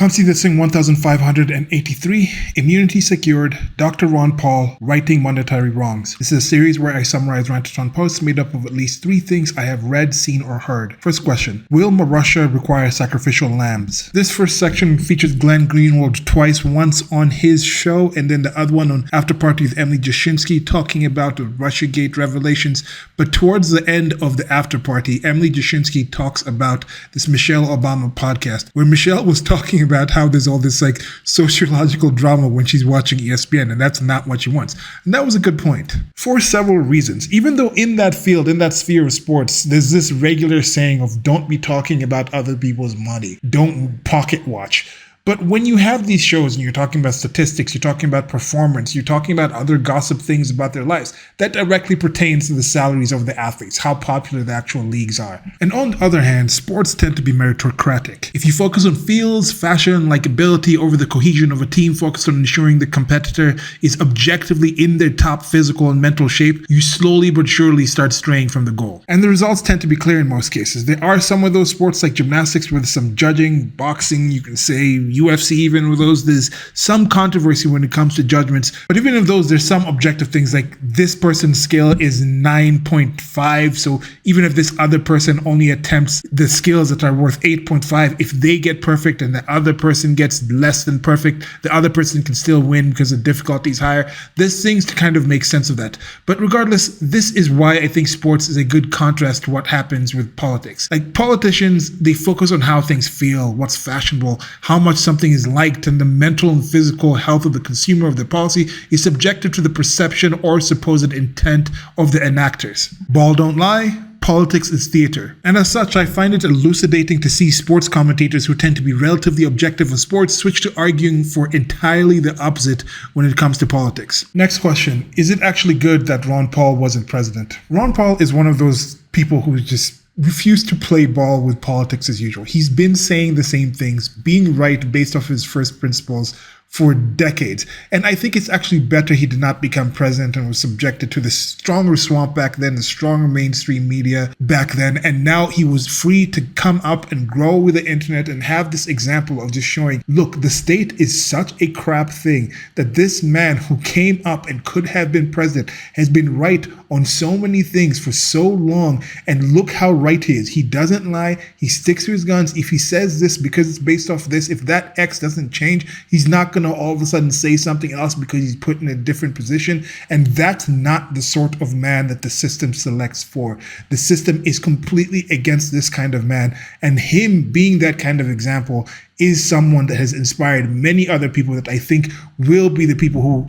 Come see this thing 1583, Immunity Secured, Dr. Ron Paul, Righting Monetary Wrongs. This is a series where I summarize rantatonne posts made up of at least 3 things I have read, seen, or heard. First question, will Marussia require sacrificial lambs? This first section features Glenn Greenwald twice, once on his show and then the other one on After Party with Emily Jashinsky talking about the Russiagate revelations. But towards the end of the After Party, Emily Jashinsky talks about this Michelle Obama podcast where Michelle was talking about how there's all this like sociological drama when she's watching ESPN, and that's not what she wants. And that was a good point for several reasons. Even though in that field, in that sphere of sports, there's this regular saying of don't be talking about other people's money, don't pocket watch. But when you have these shows and you're talking about statistics, you're talking about performance, you're talking about other gossip things about their lives, that directly pertains to the salaries of the athletes, how popular the actual leagues are. And on the other hand, sports tend to be meritocratic. If you focus on fields, fashion, likability over the cohesion of a team, focused on ensuring the competitor is objectively in their top physical and mental shape, you slowly but surely start straying from the goal. And the results tend to be clear in most cases. There are some of those sports like gymnastics where there's some judging, boxing, you can say UFC, even with those, there's some controversy when it comes to judgments. But even in those, there's some objective things like this person's skill is 9.5. So even if this other person only attempts the skills that are worth 8.5, if they get perfect and the other person gets less than perfect, the other person can still win because the difficulty is higher. There's things to kind of make sense of that. But regardless, this is why I think sports is a good contrast to what happens with politics. Like politicians, they focus on how things feel, what's fashionable, how much something is liked, and the mental and physical health of the consumer of the policy is subjective to the perception or supposed intent of the enactors. Ball don't lie. Politics is theater. And as such, I find it elucidating to see sports commentators who tend to be relatively objective in sports switch to arguing for entirely the opposite when it comes to politics. Next question, is it actually good that Ron Paul wasn't president? Ron Paul is one of those people who just refused to play ball with politics as usual. He's been saying the same things, being right based off his first principles for decades. And I think it's actually better he did not become president and was subjected to the stronger swamp back then, the stronger mainstream media back then. And now he was free to come up and grow with the internet and have this example of just showing, look, the state is such a crap thing that this man who came up and could have been president has been right on so many things for so long. And look how right he is. He doesn't lie. He sticks to his guns. If he says this because it's based off this, if that X doesn't change, he's not going to all of a sudden say something else because he's put in a different position. And that's not the sort of man that the system selects for. The system is completely against this kind of man. And him being that kind of example is someone that has inspired many other people that I think will be the people who,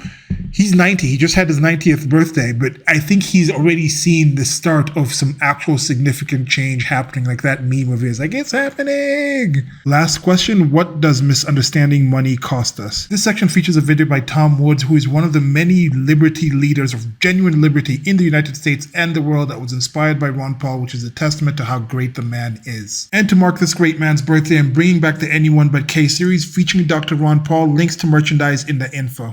he's 90, he just had his 90th birthday, but I think he's already seen the start of some actual significant change happening, like that meme of his, like, it's happening. Last question, what does misunderstanding money cost us? This section features a video by Tom Woods, who is one of the many liberty leaders of genuine liberty in the United States and the world that was inspired by Ron Paul, which is a testament to how great the man is. And to mark this great man's birthday, I'm bringing back the Anyone But K series featuring Dr. Ron Paul. Links to merchandise in the info.